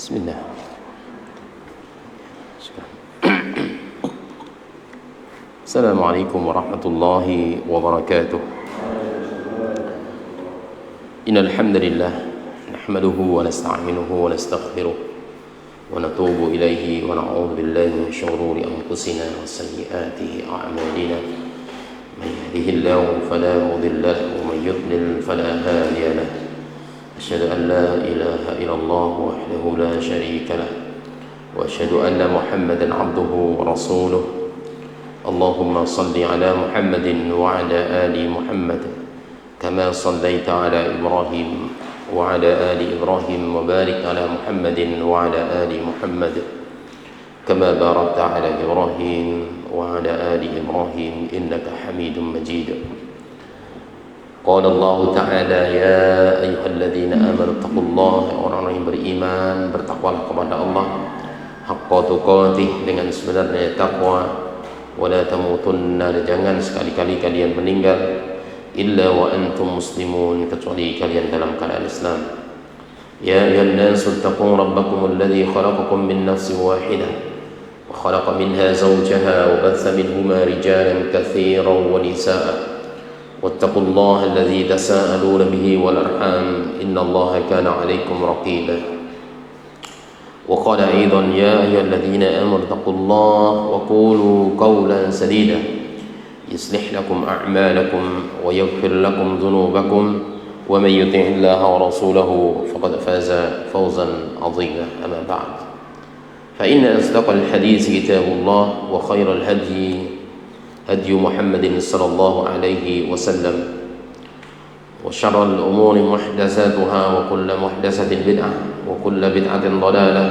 Bismillah. Assalamualaikum warahmatullahi wabarakatuh. Innal hamdalillah nahmaduhu wa nasta'inuhu wa nastaghfiruh wa natubu ilayhi wa na'udzu billahi min shururi anfusina wa sayyiati a'malina. Man yahdihillahu fala mudilla lahu wa man yudlil fala hadiya lahu. أشهد أن لا إله إلا الله وحده لا شريك له وأشهد أن محمدا عبده ورسوله اللهم صل على محمد وعلى آل محمد كما صليت على إبراهيم وعلى آل إبراهيم وبارك على محمد وعلى آل محمد كما باركت على إبراهيم وعلى آل إبراهيم إنك حميد مجيد. قال الله تعالى يا أيها الذين آمنوا اتقوا الله, orang-orang yang beriman bertakwalah kepada Allah haqqa tuqatih, dengan sebenarnya takwa, wala tamutunna, jangan sekali-kali kalian meninggal illa wa antum muslimun, kecuali kalian dalam keadaan Islam. Ya ayyuhan nasu ittaqu rabbakum alladhi khalaqakum min nafsin wahidah wa khalaqa minha zawjaha wa batha minhuma rijalan katsiran wa nisaa'a واتقوا الله الذي تساءلون به والأرحام إن الله كان عليكم رقيبا. وقال أيضا يا أيها الذين آمنوا اتقوا الله وقولوا قولا سديدا يصلح لكم أعمالكم ويغفر لكم ذنوبكم ومن يطع الله ورسوله فقد فاز فوزا عظيما. أما بعد فإن أصدق الحديث كتاب الله وخير الهدي هدي محمد صلى الله عليه وسلم وشر الأمور محدثاتها وكل محدثة بدعة وكل بدعة ضلالة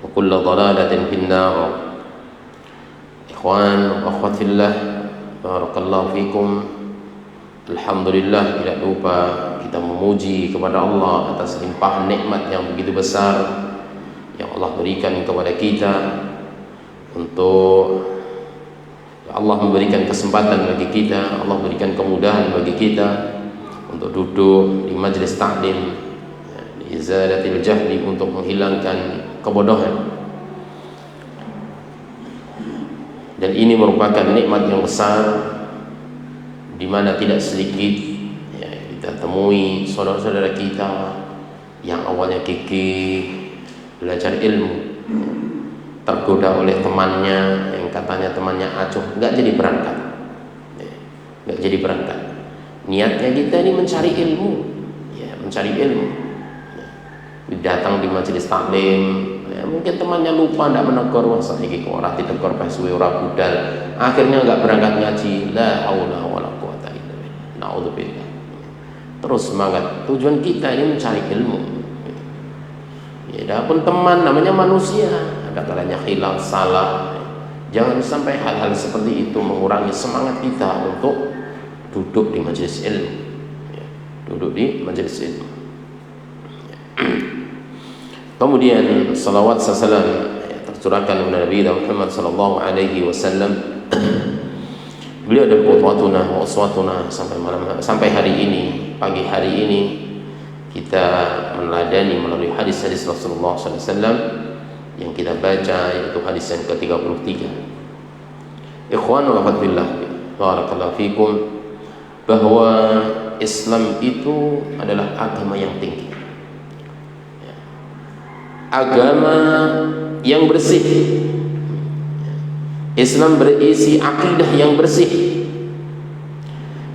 وكل ضلالة في النار. إخوان وأخوات في الله, barakallahu fikum. Alhamdulillah, tidak lupa kita memuji kepada Allah atas limpahan nikmat yang begitu besar yang Allah berikan kepada kita. Untuk Allah memberikan kesempatan bagi kita, Allah berikan kemudahan bagi kita untuk duduk di majlis ta'lim, di izalatil jahli, untuk menghilangkan kebodohan. Dan ini merupakan nikmat yang besar di mana tidak sedikit kita temui saudara-saudara kita yang awalnya gigih belajar ilmu, tergoda oleh temannya yang katanya temannya acuh, nggak jadi berangkat, nggak jadi berangkat. Niatnya kita ini mencari ilmu, ya, mencari ilmu. Datang di majelis taklim, ya, mungkin temannya lupa, nggak menegur, wah saiki kok ora ditegur pas suwe ora budal, akhirnya nggak berangkat ngaji. La haula wala quwata illa billah. Naudzubillah. Terus semangat. Tujuan kita ini mencari ilmu. Ya, adapun teman namanya manusia, ada kalanya khilaf, salah. Jangan sampai hal-hal seperti itu mengurangi semangat kita untuk duduk di majelis ilmu, ya, duduk di majelis ilmu. Kemudian salawat salam tercurahkan kepada Nabi Muhammad sallallahu alaihi wasallam. Beliau adalah qudwatuna wa uswatuna sampai hari ini, pagi hari ini kita meneladani melalui hadis-hadis Rasulullah sallallahu alaihi wasallam yang kita baca, yaitu hadis yang ke-33. Ikhwan wa akhwat billah, barakallahu fikum, bahwa Islam itu adalah agama yang tinggi, agama yang bersih. Islam berisi akidah yang bersih,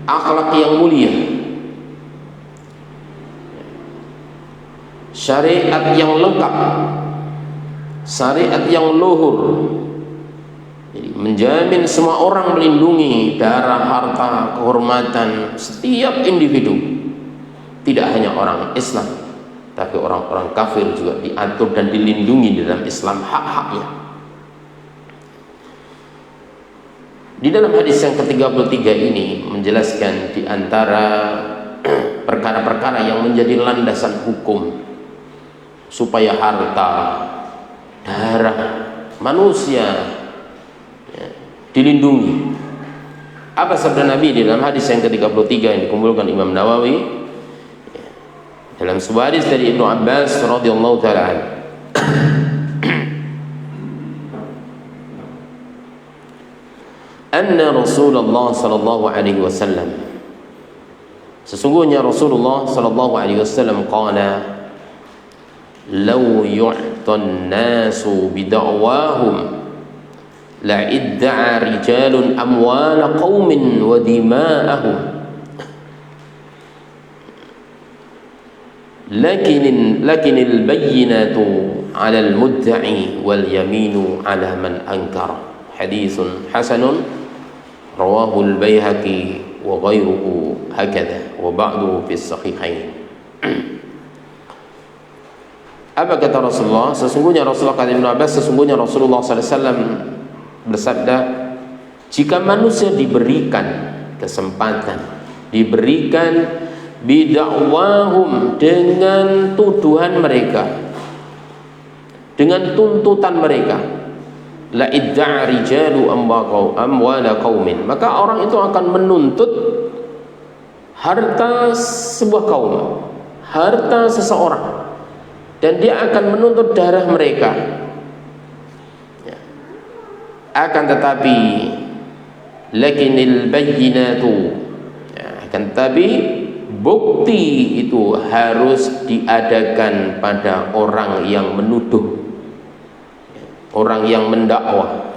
akhlak yang mulia, syariat yang lengkap, syariat yang luhur. Jadi menjamin semua orang, melindungi darah, harta, kehormatan setiap individu. Tidak hanya orang Islam, tapi orang-orang kafir juga diatur dan dilindungi di dalam Islam hak-haknya. Di dalam hadis yang ke-33 ini menjelaskan di antara perkara-perkara yang menjadi landasan hukum supaya harta, darah manusia, ya, dilindungi. Apa sabda Nabi di dalam hadis yang ke-33 yang dikumpulkan Imam Nawawi, ya, dalam sebuah hadis dari Ibnu Abbas radhiyallahu taala, anna Rasulullah sallallahu alaihi wasallam, sesungguhnya Rasulullah sallallahu alaihi wasallam qala law yu'tan nasu bida'wahum la idda'a rijalun amwala qaumin wa dima'ahum lakinil bayyinatu 'ala al-mudda'i wal yaminu 'ala man ankara. Haditsun hasanun rawahu al-Baihaqi wa ghairuhu hakadha wa ba'duhu fi as-sahihain. Apa kata Rasulullah? Sesungguhnya Rasulullah, kata Ibnu Abbas, sesungguhnya Rasulullah SAW bersabda, jika manusia diberikan kesempatan, diberikan bidakwahum, dengan tuduhan mereka, dengan tuntutan mereka, la idda'a rijalu amwala qaumin, maka orang itu akan menuntut harta sebuah kaum, harta seseorang, dan dia akan menuntut darah mereka. Akan tetapi lakinil bayyinatu, akan tetapi bukti itu harus diadakan pada orang yang menuduh, orang yang mendakwah,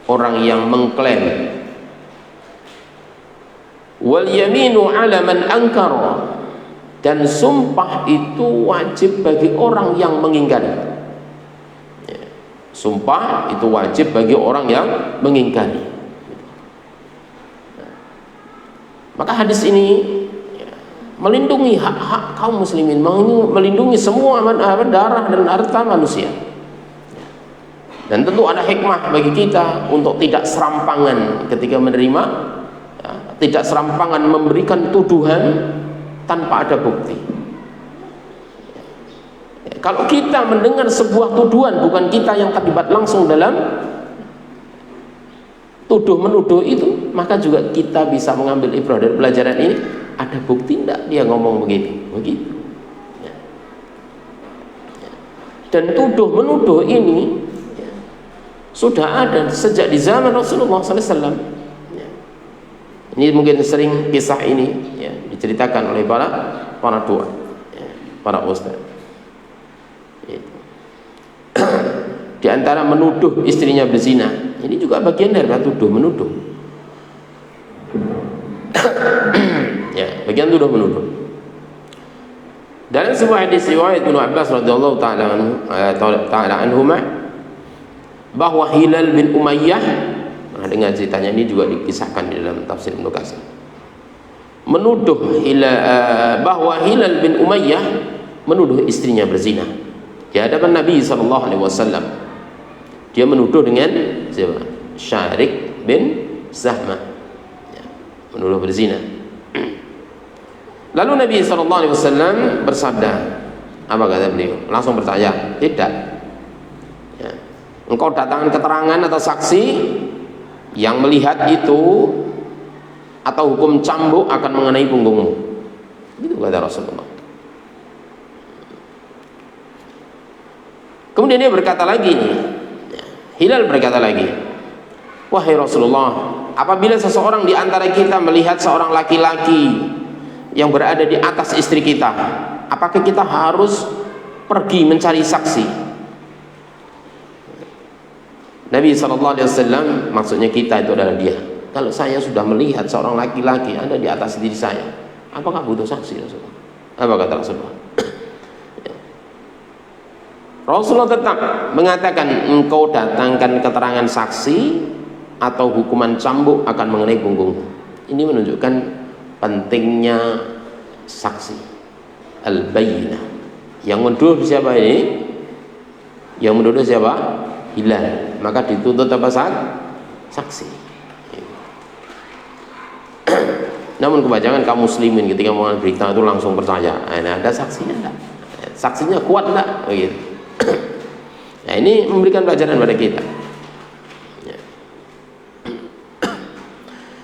orang yang mengklaim. Wal yaminu 'ala man ankara, dan sumpah itu wajib bagi orang yang mengingkari. Sumpah itu wajib bagi orang yang mengingkari. Maka hadis ini melindungi hak-hak kaum muslimin, melindungi semua darah dan harta manusia. Dan tentu ada hikmah bagi kita untuk tidak serampangan ketika menerima, tidak serampangan memberikan tuduhan tanpa ada bukti. Kalau kita mendengar sebuah tuduhan, bukan kita yang terlibat langsung dalam tuduh-menuduh itu, maka juga kita bisa mengambil ibrah dari pelajaran ini. Ada bukti tidak dia ngomong begitu? Dan tuduh-menuduh ini sudah ada sejak di zaman Rasulullah SAW. Ini mungkin sering kisah ini diceritakan oleh para tua, para ustaz. Di antara menuduh istrinya berzina, ini juga bagian dari tuduh menuduh. Bagian tuduh menuduh. Dalam sebuah hadis riwayat Ibnu Abbas radhiyallahu taala anhuma, bahwa Hilal bin Umayyah, dengan ceritanya ini juga dikisahkan di dalam tafsir Ibnu Katsir, menuduh bahwa Hilal bin Umayyah menuduh istrinya berzina di hadapan Nabi SAW. Dia menuduh dengan siapa? Syarik bin Zahmah, menuduh berzina. Lalu Nabi SAW bersabda, apa kata beliau? Langsung bertanya, tidak. Engkau datangkan keterangan atau saksi yang melihat itu, atau hukum cambuk akan mengenai punggungmu. Itu kata Rasulullah. Kemudian dia berkata lagi, Hilal berkata lagi, wahai Rasulullah, apabila seseorang di antara kita melihat seorang laki-laki yang berada di atas istri kita, apakah kita harus pergi mencari saksi? Nabi SAW, maksudnya kita itu adalah dia. Kalau saya sudah melihat seorang laki-laki ada di atas diri saya, apakah butuh saksi Rasulullah? Apa kata Rasulullah? Rasulullah tetap mengatakan, engkau datangkan keterangan saksi atau hukuman cambuk akan mengenai punggungmu. Ini menunjukkan pentingnya saksi, al-bayyinah. Yang menuduh siapa ini? Yang menuduh siapa? Hilal. Maka dituntut apa saksi. Namun kebanyakan kaum muslimin ketika mengenal berita itu langsung percaya. Nah, ada saksinya enggak? Saksinya kuat enggak? Begitu. Nah, ini memberikan pelajaran pada kita.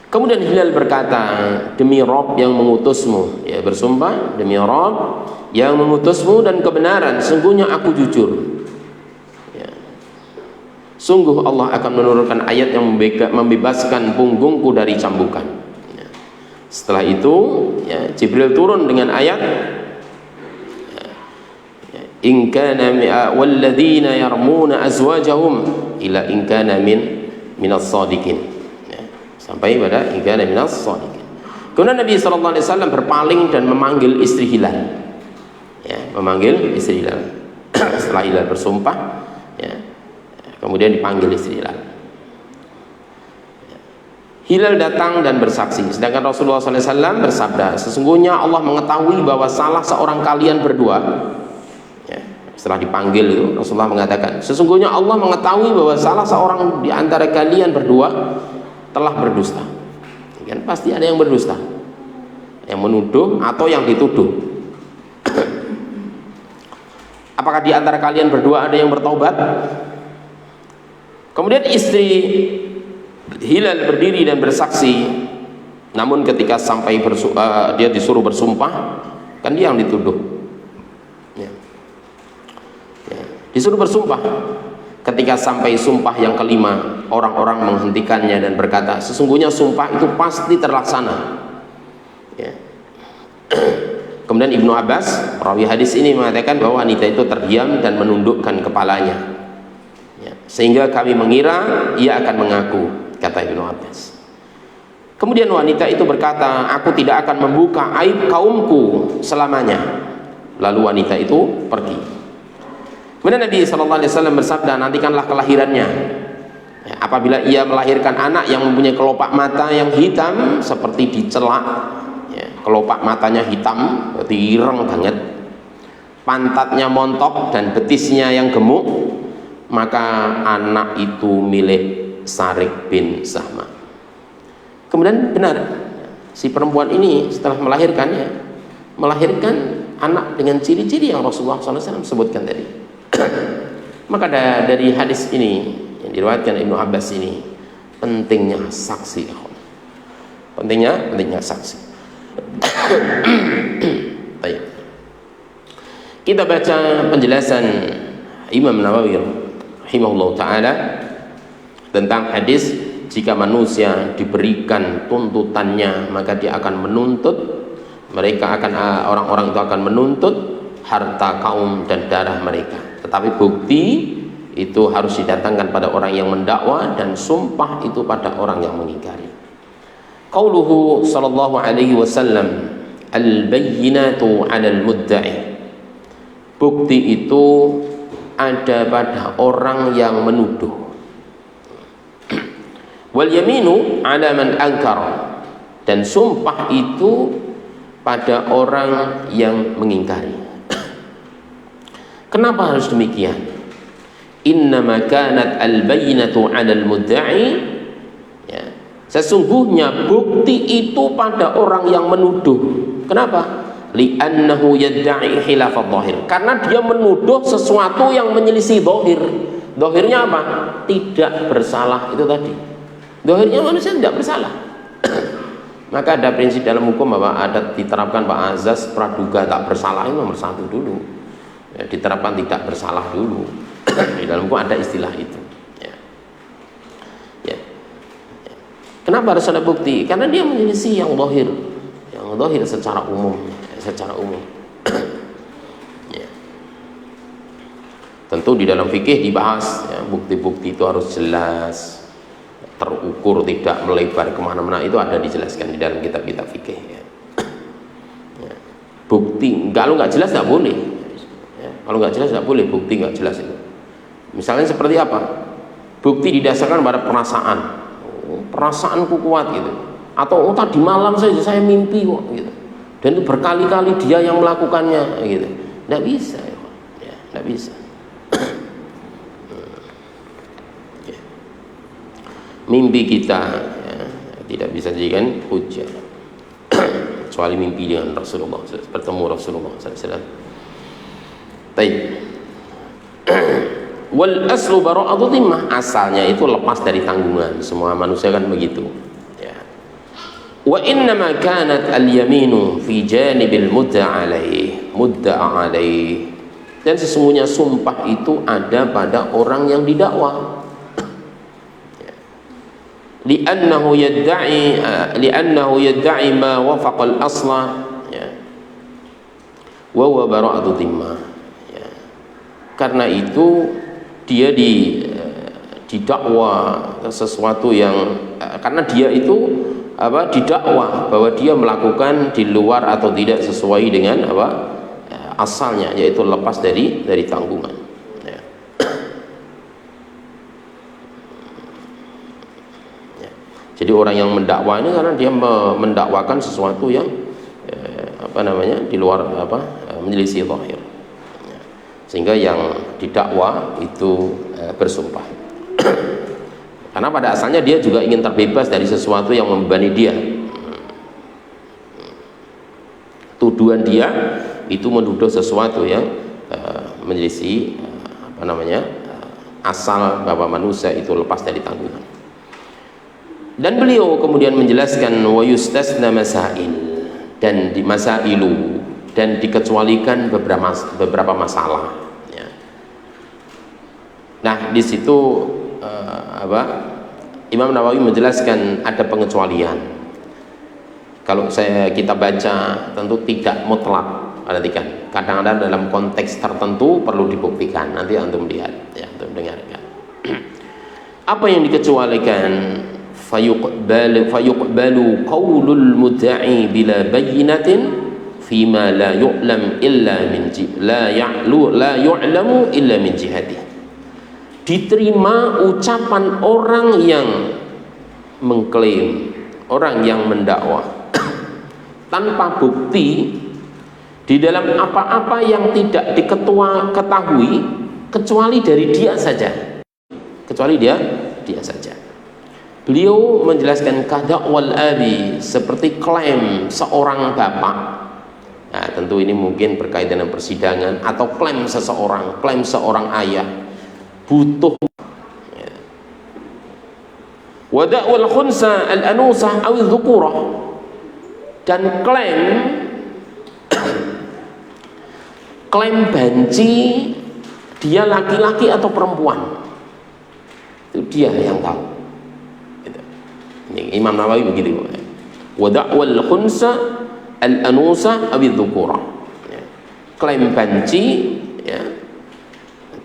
Kemudian Hilal berkata, demi Rabb yang mengutusmu, bersumpah demi Rabb yang mengutusmu dan kebenaran, sungguhnya aku jujur. Sungguh Allah akan menurunkan ayat yang membebaskan punggungku dari cambukan. Setelah itu ya, Jibril turun dengan ayat in kana walladzina yarmuna azwajahum ila in kana minas sadiqin, ya, sampai pada in kana minas sadiqin. Kemudian Nabi SAW berpaling dan memanggil istri Hilal, ya, memanggil istri Hilal. Setelah Hilal bersumpah, ya, kemudian dipanggil istri Hilal. Hilal datang dan bersaksi, sedangkan Rasulullah SAW bersabda, sesungguhnya Allah mengetahui bahwa salah seorang kalian berdua, ya, setelah dipanggil itu Rasulullah mengatakan, sesungguhnya Allah mengetahui bahwa salah seorang di antara kalian berdua telah berdusta. Kan pasti ada yang berdusta, yang menuduh atau yang dituduh. Apakah di antara kalian berdua ada yang bertobat? Kemudian istri Hilal berdiri dan bersaksi, namun ketika sampai dia disuruh bersumpah, kan dia yang dituduh, ya. Ya, disuruh bersumpah. Ketika sampai sumpah yang kelima, orang-orang menghentikannya dan berkata, sesungguhnya sumpah itu pasti terlaksana, ya. Kemudian Ibnu Abbas, perawi hadis ini, mengatakan bahwa wanita itu terdiam dan menundukkan kepalanya, ya, sehingga kami mengira ia akan mengaku, kata Ibnu Abbas. Kemudian wanita itu berkata, aku tidak akan membuka aib kaumku selamanya. Lalu wanita itu pergi. Kemudian Nabi SAW bersabda, nantikanlah kelahirannya, ya, apabila ia melahirkan anak yang mempunyai kelopak mata yang hitam seperti dicelak, ya, kelopak matanya hitam, berarti ireng banget, pantatnya montok dan betisnya yang gemuk, maka anak itu milik Sarik bin Sahma. Kemudian benar, si perempuan ini setelah melahirkannya, melahirkan anak dengan ciri-ciri yang Rasulullah SAW sebutkan tadi. Maka dari hadis ini yang diriwayatkan Ibnu Abbas ini, pentingnya saksi, pentingnya saksi. Baik. Kita baca penjelasan Imam Nawawi rahimahullah ta'ala tentang hadis, jika manusia diberikan tuntutannya maka dia akan menuntut, orang-orang itu akan menuntut harta kaum dan darah mereka, tetapi bukti itu harus didatangkan pada orang yang mendakwa dan sumpah itu pada orang yang mengingkari. Qauluhu sallallahu alaihi wasallam, al-bayyinatu 'alal mudda'i, bukti itu ada pada orang yang menuduh. Wal yaminu 'ala man ankar, dan sumpah itu pada orang yang mengingkari. Kenapa harus demikian? Innama kanat al-bayyinatu 'ala al-mudda'i, ya, sesungguhnya bukti itu pada orang yang menuduh. Kenapa? Li'annahu yadda'i khilafad dhahir, karena dia menuduh sesuatu yang menyelisih dhahir. Dhahirnya apa? Tidak bersalah, itu tadi. Dhahirnya manusia tidak bersalah. Maka ada prinsip dalam hukum bahwa ada diterapkan bahwa azas praduga tak bersalah itu nomor satu dulu, ya, diterapkan tidak bersalah dulu. Di dalam hukum ada istilah itu, ya. Ya. Ya. Kenapa harus ada bukti? Karena dia menyelisih yang dhahir secara umum, ya. Tentu di dalam fikih dibahas, ya, bukti-bukti itu harus jelas, terukur, tidak melebar kemana-mana, itu ada dijelaskan di dalam kitab-kitab fikih, ya. Ya. Bukti kalau nggak jelas nggak boleh, ya. Kalau nggak jelas nggak boleh, bukti nggak jelas itu. Misalnya seperti apa? Bukti didasarkan pada perasaan, perasaanku kuat gitu, atau tadi malam saya mimpi kok gitu, dan itu berkali-kali dia yang melakukannya gitu. Nggak bisa, ya, nggak bisa. Mimpi kita, ya, tidak bisa dijadikan hujah kecuali mimpi dengan Rasulullah, bertemu Rasulullah SAW. Baik. Wal aslu bara'atu dhimmah, asalnya itu lepas dari tanggungan. Semua manusia kan begitu, ya. Wa innama kanat al-yaminu fi janibil mudda'a alaih, dan sesungguhnya sumpah itu ada pada orang yang didakwa. li'annahu yadda'i ma wafaqa al-asla, ya, wa huwa bara'atu dhimmah, ya. Karena itu dia didakwa sesuatu yang karena dia itu didakwa bahwa dia melakukan di luar atau tidak sesuai dengan asalnya, yaitu lepas dari tanggungan, ya. Ya. Jadi orang yang mendakwa ini karena dia mendakwakan sesuatu yang di luar menyelisih zahir, ya. Sehingga yang didakwa itu bersumpah. Karena pada asalnya dia juga ingin terbebas dari sesuatu yang membebani dia. Tuduhan dia itu menuduh sesuatu yang menyelisih asal bahwa manusia itu lepas dari tanggungan. Dan beliau kemudian menjelaskan wa yustasna masail, dan di masailu, dan dikecualikan beberapa masalah, ya. Nah, di situ Imam Nawawi menjelaskan ada pengecualian. Kalau kita baca tentu tidak mutlak. Perhatikan, kadang-kadang dalam konteks tertentu perlu dibuktikan. Nanti antum lihat, ya, antum dengarkan. Apa yang dikecualikan? Fayuqbalu qaulul mudda'i bila bayyinatin fima la yu'lam illa min la yu'lamu illa min jihati. Diterima ucapan orang yang mengklaim, orang yang mendakwa tanpa bukti di dalam apa-apa yang tidak ketahui kecuali dari dia saja, dia saja. Beliau menjelaskan kadakwal abi, seperti klaim seorang bapak. Nah, tentu ini mungkin berkaitan dengan persidangan, atau klaim seorang ayah butuh, ya. Wada'wal khunsa al-anusah awi dhukurah, dan klaim banci dia laki-laki atau perempuan, itu dia yang tahu, gitu. Ini Imam Nawawi begitu. Wada'wal khunsa al-anusah awi dhukurah, ya. Klaim banci, ya,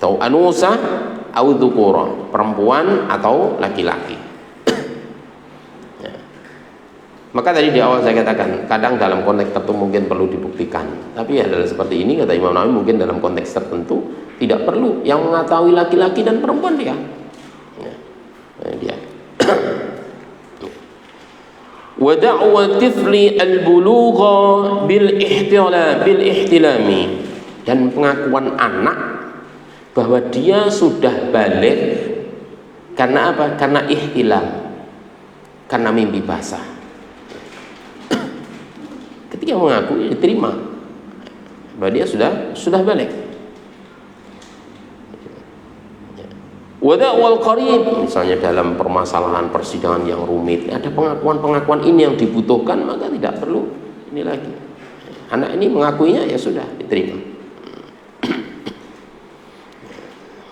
atau anusah atau dzukura, perempuan atau laki-laki. Ya. Maka tadi di awal saya katakan, kadang dalam konteks tertentu mungkin perlu dibuktikan, tapi ya dalam seperti ini kata Imam Nawawi mungkin dalam konteks tertentu tidak perlu, yang mengetahui laki-laki dan perempuan dia. Ya. Dia. Wa da'wa tifli al-bulugha bil ihtilami, dan pengakuan anak bahwa dia sudah balik karena apa? Karena ihtilam, karena mimpi basah. Ketika mengaku diterima bahwa dia sudah balik. Wada'wal qarib, misalnya dalam permasalahan persidangan yang rumit, ada pengakuan-pengakuan ini yang dibutuhkan, maka tidak perlu ini lagi. Anak ini mengakuinya, ya sudah diterima.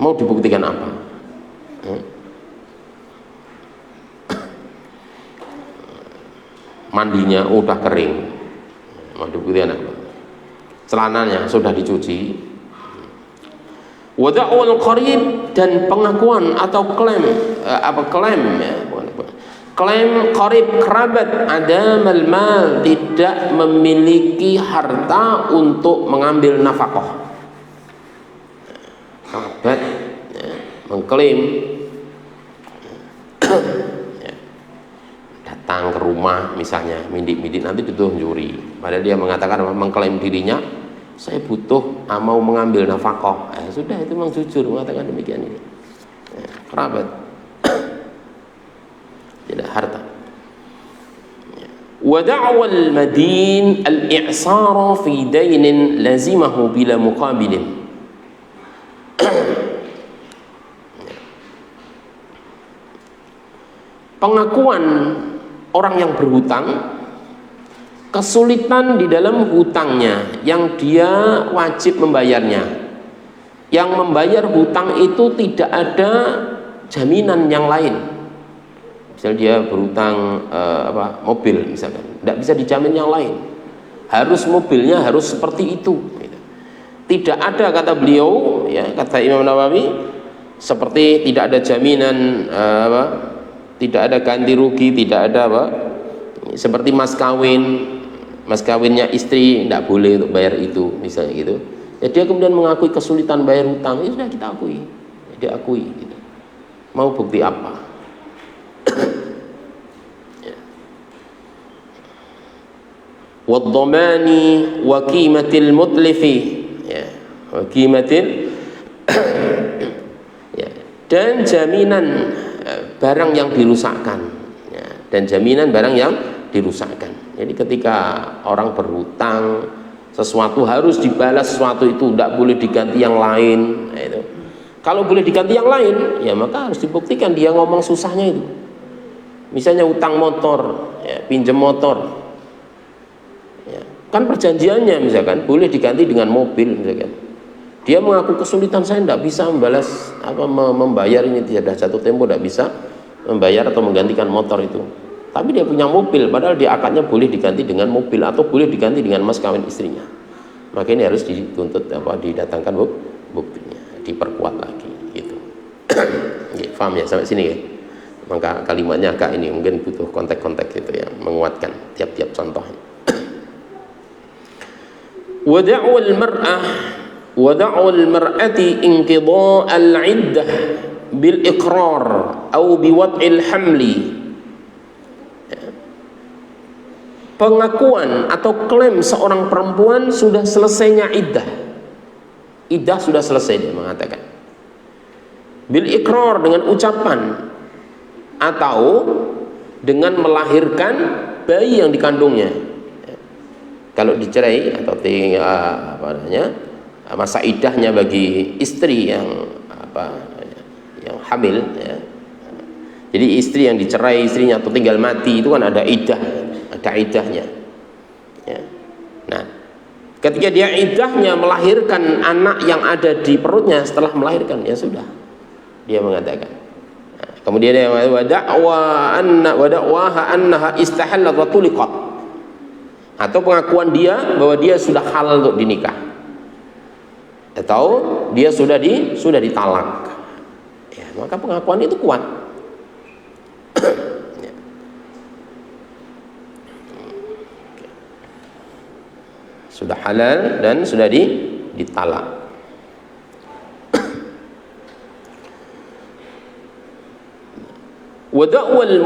Mau dibuktikan apa? Mandinya udah kering, mau dibuktikan apa? Celananya sudah dicuci. Wada'ul qarib, dan pengakuan atau klaim klaim qarib, kerabat, adamal mal, tidak memiliki harta untuk mengambil nafkah. Kerabat, ya, mengklaim, ya, datang ke rumah misalnya, mindik-mindik, nanti dituduh mencuri, padahal dia mengatakan mengklaim dirinya, saya butuh, mau mengambil nafkah. Sudah, itu memang jujur mengatakan demikian ini. Ya, kerabat, tidak harta. Wa da'wal madin al-i'sara fi dainin lazimahu bila muqabilin. Pengakuan orang yang berhutang, kesulitan di dalam hutangnya yang dia wajib membayarnya, yang membayar hutang itu tidak ada jaminan yang lain, Misalnya dia berhutang mobil misalkan, tidak bisa dijamin yang lain, harus mobilnya harus seperti itu. Tidak ada, kata beliau, ya, kata Imam Nawawi, seperti tidak ada jaminan tidak ada ganti rugi, tidak ada seperti mas kawinnya istri tidak boleh untuk bayar itu, misalnya gitu. Ya, dia kemudian mengakui kesulitan bayar hutang, ya sudah kita akui, dia akui gitu. Mau bukti apa? Wadhamani wa qimatil mutlifi, ya, wa qimatil ya, dan jaminan barang yang dirusakkan, ya, dan jaminan barang yang dirusakkan. Jadi ketika orang berhutang sesuatu harus dibalas, sesuatu itu tidak boleh diganti yang lain, nah, itu. Kalau boleh diganti yang lain, ya maka harus dibuktikan dia ngomong susahnya itu. Misalnya utang motor, ya, pinjam motor, ya, kan perjanjiannya misalkan boleh diganti dengan mobil misalkan. Dia mengaku kesulitan, saya tidak bisa membalas membayar ini, tidak jatuh tempo, tidak bisa membayar atau menggantikan motor itu. Tapi dia punya mobil, padahal dia akadnya boleh diganti dengan mobil atau boleh diganti dengan mas kawin istrinya. Maka ini harus dituntut didatangkan buktinya, diperkuat lagi gitu. Paham ya sampai sini ya? Maka kalimatnya agak ini mungkin butuh konteks-konteks gitu ya, menguatkan tiap-tiap contohnya. Wada'ul mar'ati inqidha'al 'iddah bil iqrar atau biwad'il hamli. Pengakuan atau klaim seorang perempuan sudah selesainya iddah. Iddah sudah selesai, dia mengatakan. Bil iqrar, dengan ucapan atau dengan melahirkan bayi yang dikandungnya. Kalau dicerai atau masa iddahnya bagi istri yang hamil, ya. Jadi istri yang dicerai istrinya atau tinggal mati itu kan ada iddahnya, ya. Nah, ketika dia iddahnya melahirkan anak yang ada di perutnya, setelah melahirkan ya sudah, dia mengatakan. Nah, kemudian dia wada'waha annaha istahallat wa tuliqat, atau pengakuan dia bahwa dia sudah halal untuk dinikah, atau dia sudah ditalak, ya, maka pengakuan itu kuat. Ya. Sudah halal dan sudah ditalak. Wada'wal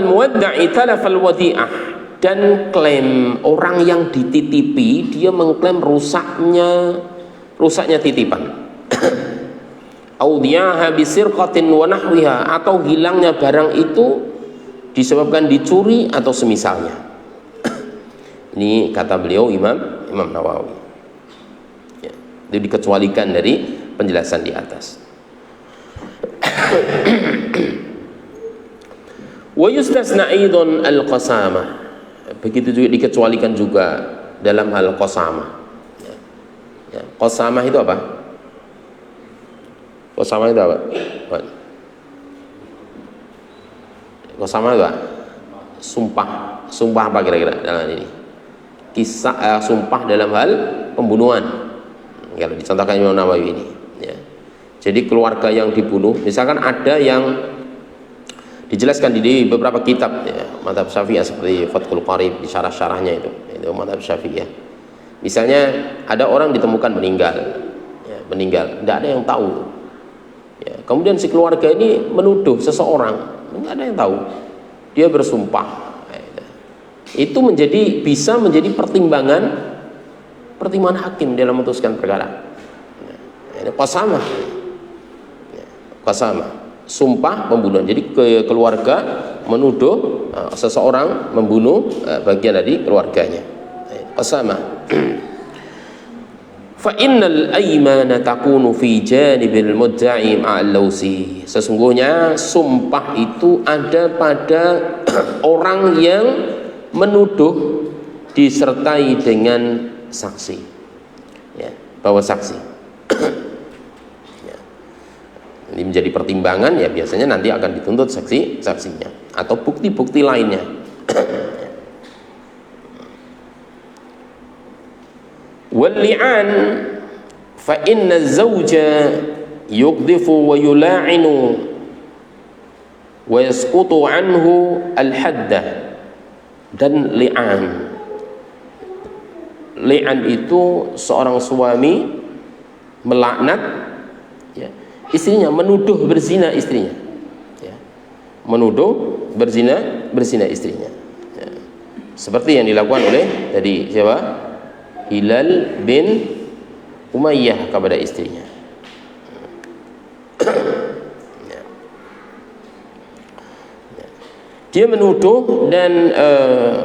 muwadda'i talafal wadi'ah, dan klaim orang yang dititipi, dia mengklaim rusaknya titipan. Audhiyaha bisirqatin wa nahwiha, atau hilangnya barang itu disebabkan dicuri atau semisalnya. Ini kata beliau Imam Nawawi, ya, itu dikecualikan dari penjelasan di atas. Wa yustasna aidan al-qasamah, begitu juga dikecualikan juga dalam hal qasamah. Ya, qasamah itu apa? Qasamah itu apa? Qasamah itu apa? Sumpah apa kira-kira dalam ini? Kisah sumpah dalam hal pembunuhan. Kalau dicontohkan Imam Nawawi ini, ya. Jadi keluarga yang dibunuh, misalkan ada yang dijelaskan di beberapa kitab, ya, mazhab Syafi'iyah seperti Fathul Qarib di syarah-syarahnya itu mazhab Syafi'iyah. Misalnya ada orang ditemukan meninggal, tidak ada yang tahu. Ya, kemudian si keluarga ini menuduh seseorang, tidak ada yang tahu. Dia bersumpah. Itu bisa menjadi pertimbangan hakim dalam memutuskan perkara. Ini qasamah. Qasamah, sumpah pembunuhan. Jadi keluarga menuduh seseorang membunuh bagian dari keluarganya. Qasamah. Fa innal aymana takunu fi janibil mudda'i ma'al lawsi. Sesungguhnya sumpah itu ada pada orang yang menuduh disertai dengan saksi, ya, bawa saksi. Ya. Ini menjadi pertimbangan, ya biasanya nanti akan dituntut saksinya atau bukti-bukti lainnya. Wal li'an fa inna az-zawja yuqdhifu wa yula'inu wa yasqutu anhu al-hadda. Dan li'an itu seorang suami melaknat, ya, istrinya, menuduh berzina istrinya, ya, menuduh berzina istrinya, ya. Seperti yang dilakukan oleh tadi siapa? Hilal bin Umayyah kepada istrinya. Ya. Ya. Dia menuduh dan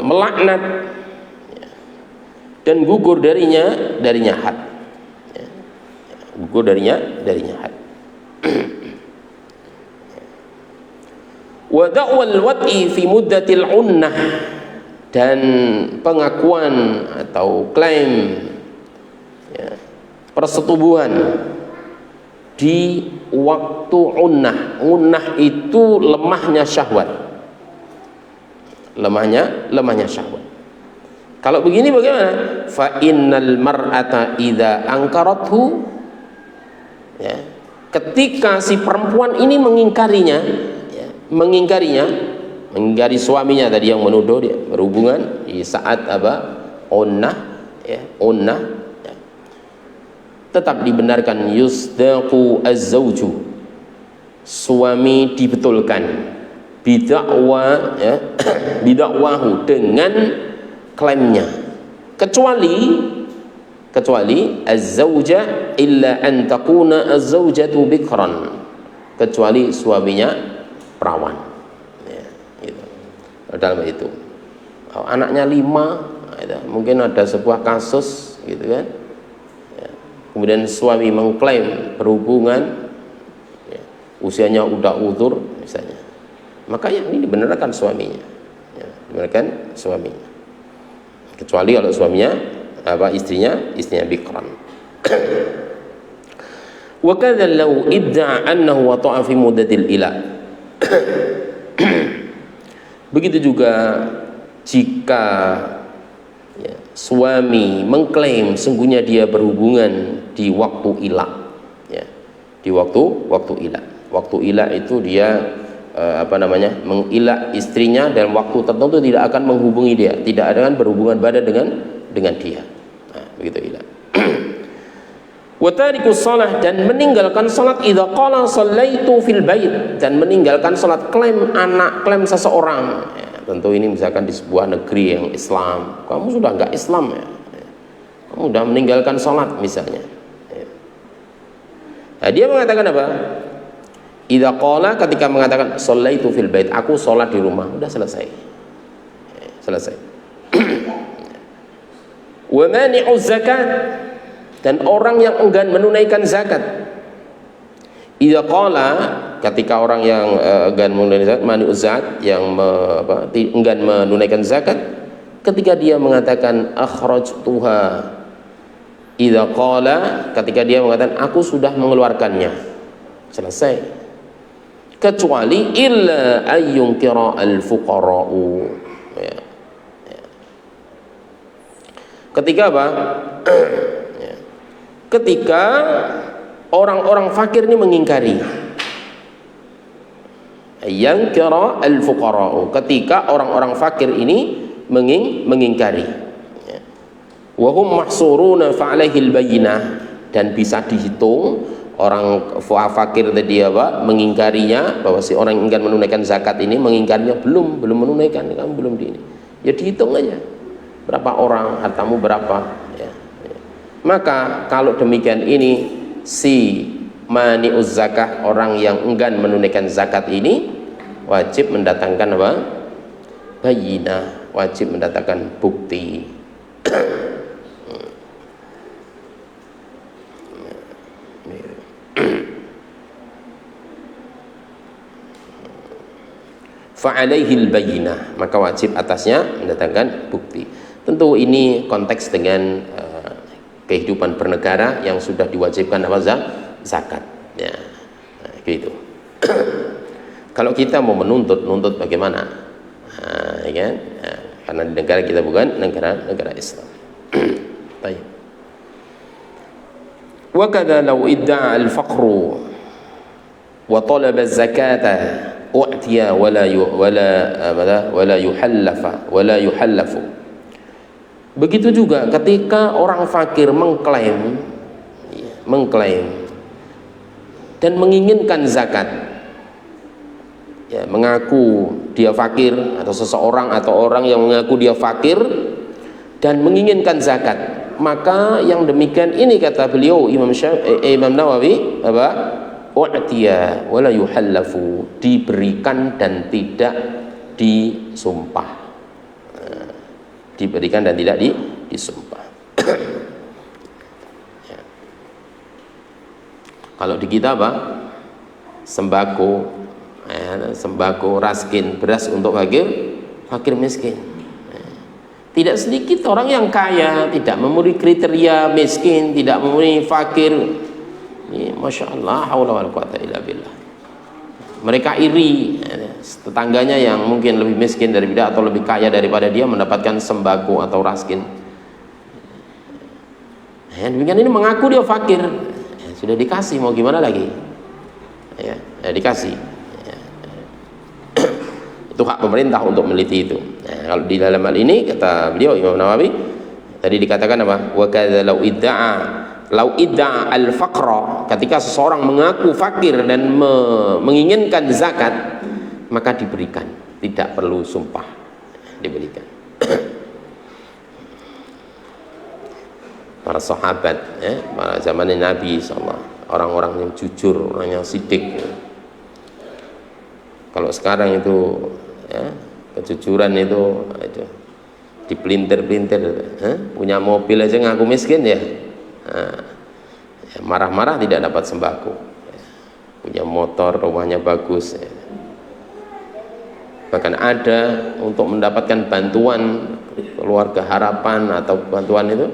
melaknat, ya, dan gugur darinya had, ya. Gugur darinya had. Wa da'wal wat'i fi muddatil unnah, dan pengakuan atau klaim, ya, persetubuhan di waktu unnah. Unnah itu lemahnya syahwat, lemahnya syahwat. Kalau begini bagaimana? Fa innal mar'ata idza angkarathu, ya, ketika si perempuan ini mengingkarinya, ya, mengingkari suaminya tadi yang menuduh dia berhubungan di saat unnah, ya, ya, tetap dibenarkan. Yusdaqu az-zawju, suami dibetulkan, bidakwa, ya, bidakwahu, dengan klaimnya, kecuali az-zawja illa an takuna az-zawjatu bikran, kecuali suaminya perawan, ya, gitu. Dalam itu anaknya 5, gitu. Mungkin ada sebuah kasus gitu kan, ya. Kemudian suami mengklaim berhubungan, ya, usianya udah uzur misalnya, maka ya ini dibenarkan suaminya, ya, dibenarkan suaminya, kecuali kalau suaminya istrinya bikran. Wa kadza law idda'a annahu wata'a fi muddatil ila. Begitu juga jika, ya, suami mengklaim sungguhnya dia berhubungan di waktu ila, ya, di waktu ila. Waktu ila itu dia mengilak istrinya dalam waktu tertentu, tidak akan menghubungi dia, tidak akan berhubungan badan dengan dia. Nah, begitu ila. Wa tarikus shalah, dan meninggalkan salat, idza qala shallaitu fil bait, dan meninggalkan salat, klaim seseorang, ya, tentu ini misalkan di sebuah negeri yang Islam, kamu sudah enggak Islam, ya, kamu sudah meninggalkan salat misalnya, ya. Nah, dia mengatakan apa? Idza qala, ketika mengatakan shallaitu fil bait, aku salat di rumah, udah selesai, ya, selesai. Wa mani'u zakat, dan orang yang enggan menunaikan zakat. Idza qala, ketika orang yang enggan menunaikan zakat, mani'u zakat, yang enggan menunaikan zakat, ketika dia mengatakan akhrajtuha. Idza qala, ketika dia mengatakan aku sudah mengeluarkannya, selesai. Kecuali illa ayyunkira al-fuqara'u, ya. Ketika apa? Ya. Ketika orang-orang fakir ini mengingkari. Yang kira al-fuqara'u, ketika orang-orang fakir ini mengingkari. Ya. Wa hum mahsuruna fa 'alaihil bayyinah, dan bisa dihitung orang fakir tadi mengingkarinya, bahwa si orang yang ingin menunaikan zakat ini mengingkarinya, belum menunaikan, kamu belum di ini. Ya dihitung aja. Berapa orang, hartamu berapa, ya. Maka kalau demikian ini, si mani'uz zakah, orang yang enggan menunaikan zakat ini, wajib mendatangkan bayyinah, wajib mendatangkan bukti. Fa'alaihil bayyinah, maka wajib atasnya mendatangkan bukti. Tentu ini konteks dengan kehidupan bernegara yang sudah diwajibkan zakat, ya. Nah, gitu. Kalau kita mau menuntut bagaimana? Ya kan? Karena di negara kita bukan negara Islam. Baik. Wa kadza law idda'a al-faqru wa talaba az-zakata u'tiya wala yuhallafu. Begitu juga ketika orang fakir mengklaim dan menginginkan zakat, ya, mengaku dia fakir, atau seseorang atau orang yang mengaku dia fakir dan menginginkan zakat, maka yang demikian ini kata beliau Imam Nawawi apa? U'tiya wala yuhallafu, diberikan dan tidak disumpah. Diberikan dan tidak disumpah. Ya. Kalau di kita apa? Sembako, raskin, beras untuk fakir miskin. Tidak sedikit orang yang kaya, tidak memenuhi kriteria miskin, tidak memenuhi fakir. Ini, Masya Allah, haula wala quwata illa billah. Mereka iri, tetangganya yang mungkin lebih miskin dari dia atau lebih kaya daripada dia mendapatkan sembako atau raskin. Demikian ini mengaku dia fakir, sudah dikasih, mau gimana lagi? Ya, dikasih. Itu hak pemerintah untuk meneliti itu. Nah, kalau di dalam hal ini kata beliau Imam Nawawi tadi dikatakan apa? Wa kadza law idda'a al-faqra, ketika seseorang mengaku fakir dan menginginkan zakat, maka diberikan, tidak perlu sumpah, diberikan. Para sahabat, pada zaman Nabi SAW, orang-orang yang jujur, orang yang sidik. Kalau sekarang itu, kejujuran itu dipelintir-pelintir, punya mobil aja ngaku miskin ya. Marah-marah tidak dapat sembako, punya motor, rumahnya bagus, bahkan ada untuk mendapatkan bantuan keluarga harapan atau bantuan itu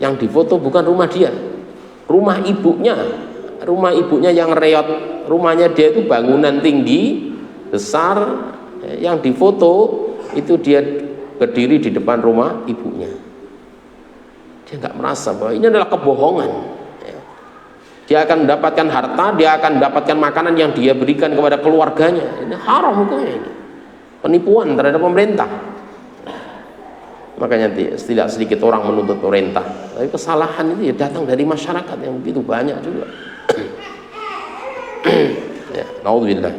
yang difoto bukan rumah dia, rumah ibunya yang reot, rumahnya dia itu bangunan tinggi besar, yang difoto itu dia berdiri di depan rumah ibunya. Dia nggak merasa bahwa ini adalah kebohongan. Dia akan mendapatkan harta, dia akan mendapatkan makanan yang dia berikan kepada keluarganya. Ini haram hukumnya ini. Penipuan terhadap pemerintah. Makanya tidak sedikit orang menuntut pemerintah. Tapi kesalahan itu ya datang dari masyarakat yang begitu banyak juga. Ya, naudzubillah.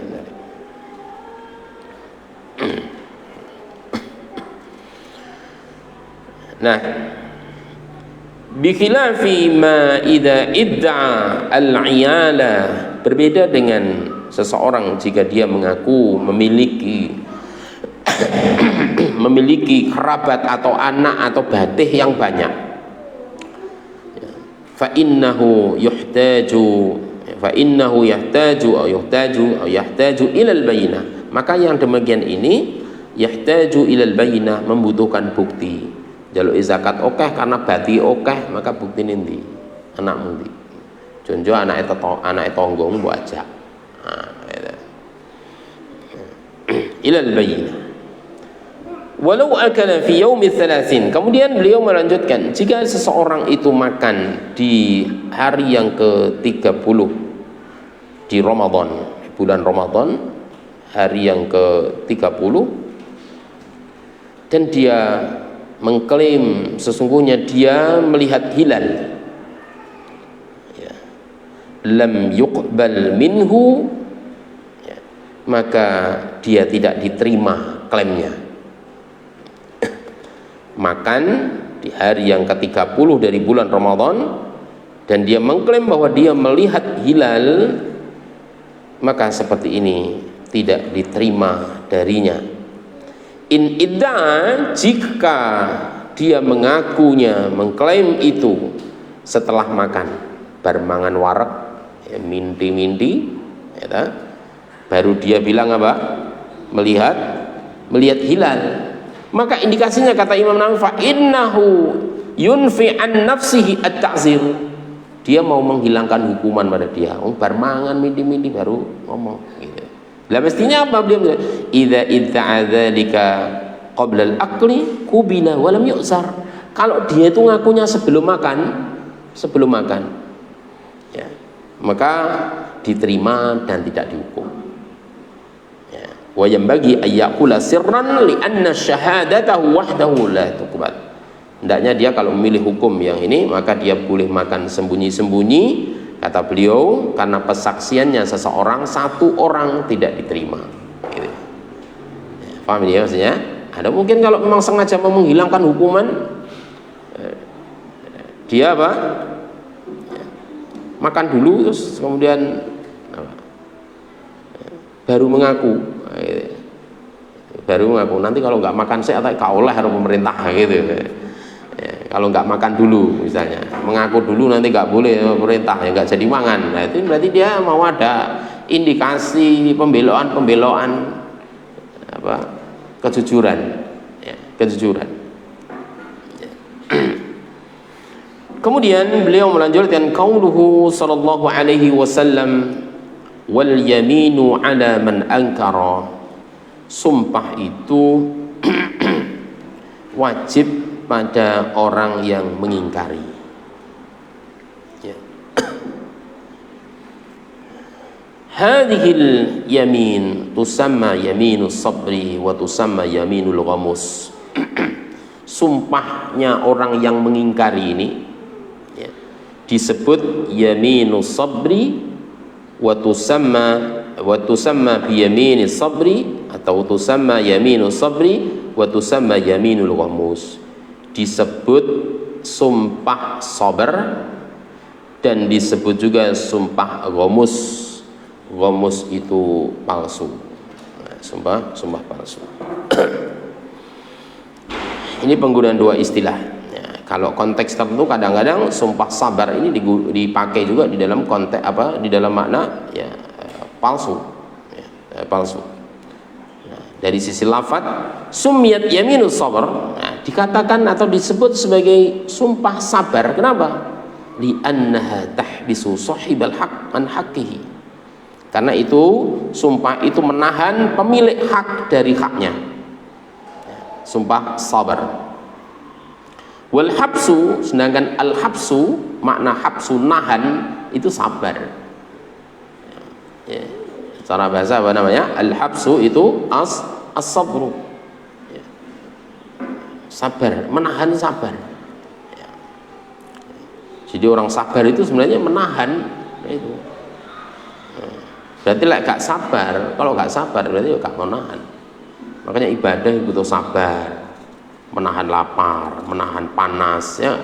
Nah, bikhilafi ma idza idda'a al-'iyala, berbeda dengan seseorang jika dia mengaku memiliki kerabat atau anak atau batih yang banyak. Fa innahu yahtaju ila al-bayyinah, maka yang demikian ini yahtaju ila al-bayyinah, membutuhkan bukti. Jaluk zakat okeh karena bati okeh, maka bukti nanti anak mundi jonjo anak tonggong mbok ajak ilal bayyinah walau akala fi yaumi thalathin. Kemudian beliau melanjutkan, jika seseorang itu makan di hari yang ke-30 di Ramadan, bulan Ramadan, hari yang ke-30, dan dia mengklaim sesungguhnya dia melihat hilal, ya, lam yuqbal minhu, ya, maka dia tidak diterima klaimnya. Makan di hari yang ke-30 dari bulan Ramadan dan dia mengklaim bahwa dia melihat hilal, maka seperti ini tidak diterima darinya. In idda'a, jika dia mengakunya, mengklaim itu setelah makan, barmangan warak, ya, minti-minti, ya, baru dia bilang apa? Melihat hilal, maka indikasinya kata Imam Nawawi, fa innahu yunfi an nafsihi at-ta'zir, dia mau menghilangkan hukuman pada dia. Bar mangan mindi-mindi baru ngomong gitu. Lah mestinya apa beliau bilang? Idza idza'adzalika qabla al-akli qubila wa lam yu'zar. Kalau dia itu ngakunya sebelum makan, ya, maka diterima dan tidak dihukum. Ya. Wa yanbaghi ayyaqula sirran li anna syahadatahu wahdahu la tuqbal. Hendaknya dia kalau memilih hukum yang ini, maka dia boleh makan sembunyi-sembunyi. Kata beliau, karena persaksiannya seseorang, satu orang tidak diterima gitu. Ya, paham ya maksudnya? Ada mungkin kalau memang sengaja mau menghilangkan hukuman, dia apa? Ya, makan dulu terus kemudian apa? Baru mengaku gitu. Baru mengaku, nanti kalau nggak makan saya atau kau oleh harus pemerintah gitu. Ya, kalau nggak makan dulu misalnya, mengaku dulu nanti nggak boleh pemerintah, ya nggak jadi mangan. Nah itu berarti dia mau ada indikasi pembeloan apa kejujuran, ya, kejujuran. Ya. Kemudian beliau melanjutkan qauluhu sallallahu alaihi wasallam wal yaminu ala man ankara. Sumpah itu wajib pada orang yang mengingkari. Ya. Hadhil yamin tusamma yaminus sabri wa tusamma yaminul ghamus. Sumpahnya orang yang mengingkari ini, ya, disebut yaminus sabri wa tusamma bi yaminis sabri atau tusamma yaminus sabri wa tusamma yaminul ghamus. Disebut sumpah sabar dan disebut juga sumpah ghamus. Ghamus itu palsu. Nah, sumpah palsu. Ini penggunaan dua istilah. Ya, kalau konteks tertentu kadang-kadang sumpah sabar ini dipakai juga di dalam konteks apa? Di dalam makna ya palsu. Ya, palsu. Dari sisi lafaz sumiyat yaminus sabr, nah, dikatakan atau disebut sebagai sumpah sabar. Kenapa? Li'annaha tahbisu sahibal haq an haqqihi. Karena itu sumpah itu menahan pemilik hak dari haknya. Sumpah sabar. Wal habsu, sedangkan al habsu makna habsu nahan itu sabar. Ya. Secara bahasa apa namanya? Al-habsu itu as-sabru. Ya. Sabar, menahan sabar. Ya. Jadi orang sabar itu sebenarnya menahan itu. Berarti gak sabar. Kalau gak sabar berarti gak menahan. Makanya ibadah butuh sabar, menahan lapar, menahan panas. Ya.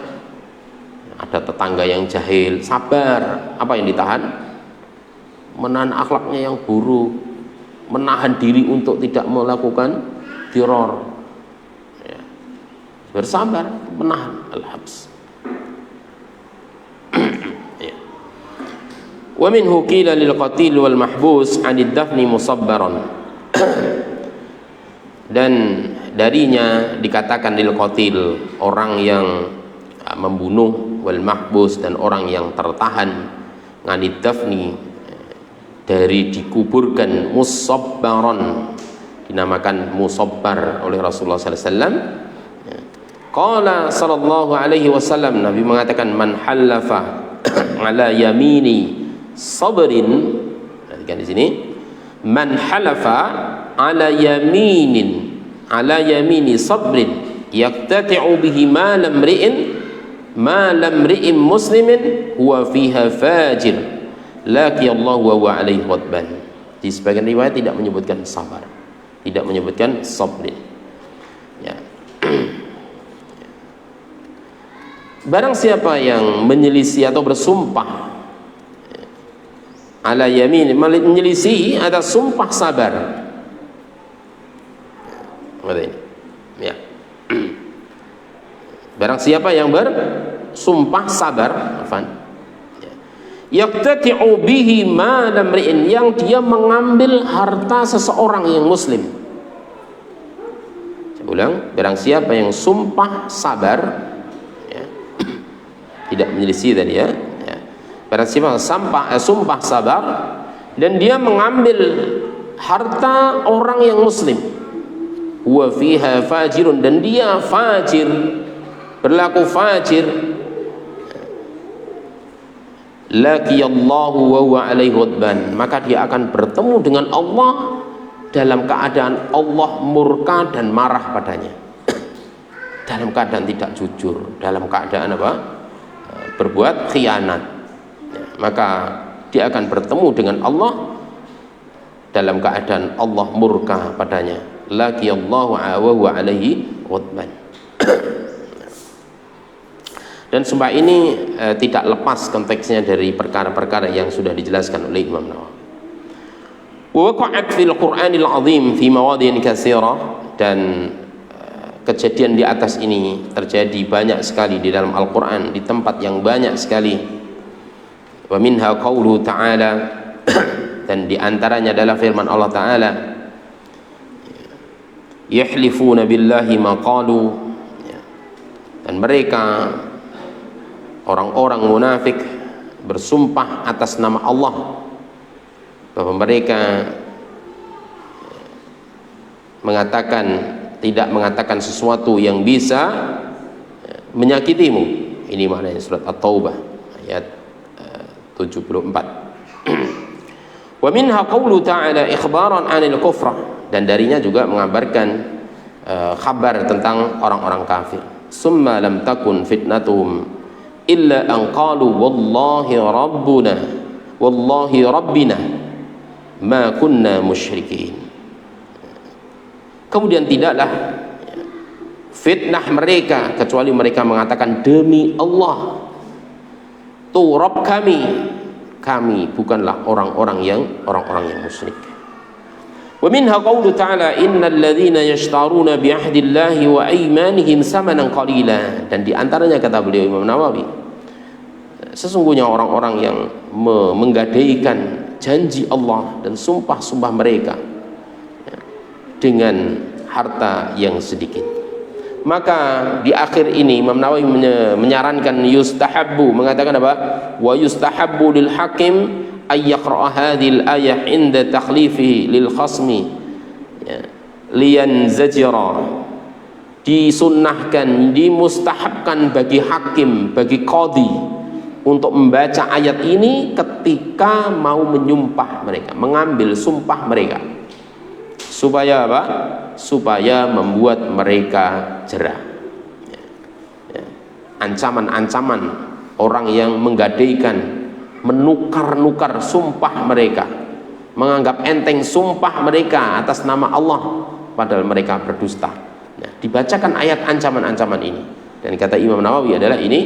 Ada tetangga yang jahil, sabar. Apa yang ditahan? Menahan akhlaknya yang buruk, menahan diri untuk tidak melakukan tiror, ya. Bersabar, menahan al-habs. Ya. Wa minhu qila lil qatil wal mahbus 'anid dafni musabbaran. Dan darinya dikatakan lil qatil, orang yang membunuh, wal mahbus, dan orang yang tertahan, 'anid dafni, dari dikuburkan, musabbaran, dinamakan musabbar oleh Rasulullah sallallahu alaihi wasallam. Qala sallallahu alaihi wasallam, Nabi mengatakan man halafa ala yamini sabrin. Perhatikan di sini, man halafa ala yaminin ala yamini sabrin yaqtati'u bihi ma lam ri'in muslimin huwa fiha fajir laki Allah wa huwa alaihi ghadban. Di sebagian riwayat tidak menyebutkan sabar, tidak menyebutkan sabrin. Ya. Barang siapa yang menyelisih atau bersumpah ala yamin, menyelisih ada sumpah sabar. Ya. Barang siapa yang bersumpah sabar, yaqtati'u bihi ma lam ri'in, yang dia mengambil harta seseorang yang muslim. Saya ulang, barang siapa yang sumpah sabar, ya, tidak menyelisih tadi ya, Barang siapa sumpah sabar dan dia mengambil harta orang yang muslim, wa fiha fajirun, dan dia fajir, berlaku fajir, laqiyallahu wa huwa alaihi ghadban, maka dia akan bertemu dengan Allah dalam keadaan Allah murka dan marah padanya, dalam keadaan tidak jujur, dalam keadaan apa? Berbuat khianat. Maka dia akan bertemu dengan Allah dalam keadaan Allah murka padanya, laqiyallahu wa huwa alaihi ghadban. Dan sumpah ini tidak lepas konteksnya dari perkara-perkara yang sudah dijelaskan oleh Imam Nawawi. Waqa'at fil Qur'anil azim fi mawadhin katsira, dan kejadian di atas ini terjadi banyak sekali di dalam Al-Qur'an, di tempat yang banyak sekali. Wa minha qauluhu ta'ala, dan di antaranya adalah firman Allah Ta'ala, yahlifuna billahi ma qalu, dan mereka orang-orang munafik bersumpah atas nama Allah bahwa mereka tidak mengatakan sesuatu yang bisa menyakitimu. Ini maknanya surat At-Taubah ayat 74. Wa minha qaulu ta'ala ikhbaran 'anil kufra, dan darinya juga mengabarkan kabar tentang orang-orang kafir. Summa lam takun fitnatuhum illa an qalu wallahi rabbuna wallahi rabbina ma kunna musyrikin. Kemudian tidaklah fitnah mereka kecuali mereka mengatakan demi Allah, tuh Rabb kami bukanlah orang-orang yang musyrik. Wa minha qaulu ta'ala innal ladzina yashtaruna bi ahdillahi wa aymanihim samanan qalila, dan di antaranya kata beliau Imam Nawawi, sesungguhnya orang-orang yang menggadaikan janji Allah dan sumpah-sumpah mereka dengan harta yang sedikit. Maka di akhir ini Imam Nawawi menyarankan yustahabbu, mengatakan apa? Wa yustahabbu lil hakim ay yaqra'a hadhil ayah inda takhlifihi lil khasmi liyanzajira. Disunnahkan, dimustahabkan bagi hakim, bagi qadhi untuk membaca ayat ini ketika mau menyumpah mereka, mengambil sumpah mereka, supaya apa? Supaya membuat mereka jerah. Ancaman-ancaman orang yang menggadaikan, menukar-nukar sumpah mereka, menganggap enteng sumpah mereka atas nama Allah padahal mereka berdusta. Nah, dibacakan ayat ancaman-ancaman ini, dan kata Imam Nawawi ini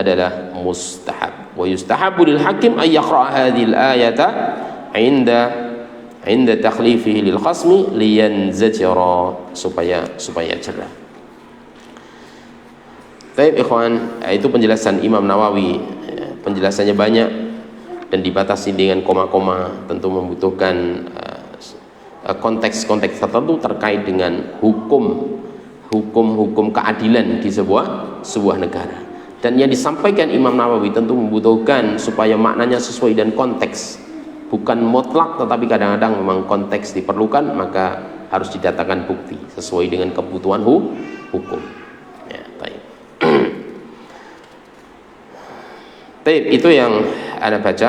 adalah mustahab. Wa yustahabu lil hakim ay yaqra' hadhil ayata inda takhlifihi lil khasmi liyanzajira, supaya cerah. Baik ikhwan, itu penjelasan Imam Nawawi. Penjelasannya banyak dan dibatasi dengan koma-koma, tentu membutuhkan konteks-konteks tertentu terkait dengan hukum keadilan di sebuah negara. Dan yang disampaikan Imam Nawawi tentu membutuhkan supaya maknanya sesuai dan konteks, bukan mutlak, tetapi kadang-kadang memang konteks diperlukan, maka harus didatangkan bukti sesuai dengan kebutuhan hukum. Ya, baik. Baik, itu yang Anda baca.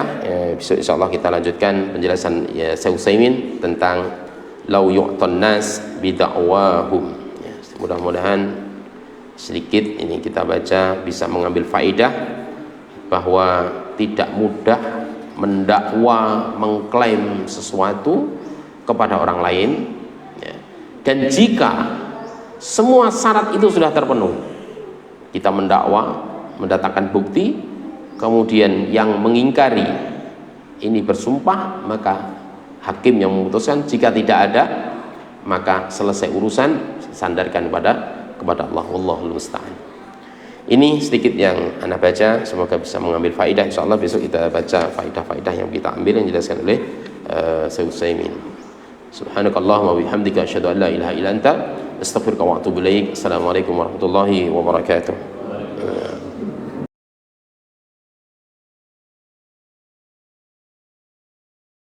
Besok insyaallah kita lanjutkan penjelasan Syekh Utsaimin tentang lau yu'tan nas bida'wahum. Ya, mudah-mudahan sedikit ini kita baca bisa mengambil faedah bahwa tidak mudah mendakwa, mengklaim sesuatu kepada orang lain, ya. Dan jika semua syarat itu sudah terpenuhi, kita mendakwa, mendatangkan bukti, kemudian yang mengingkari ini bersumpah, maka hakim yang memutuskan. Jika tidak ada, maka selesai urusan, sandarkan kepada Allah. Wallahul musta'an. Ini sedikit yang Anda baca, semoga bisa mengambil faedah. Insyaallah besok kita baca faedah-faedah yang kita ambil yang dijelaskan oleh Syekh Utsaimin. Subhanakallahumma wa bihamdika asyhadu an la ilaha illa anta astaghfiruka wa atubu ilaik. Assalamualaikum warahmatullahi wabarakatuh.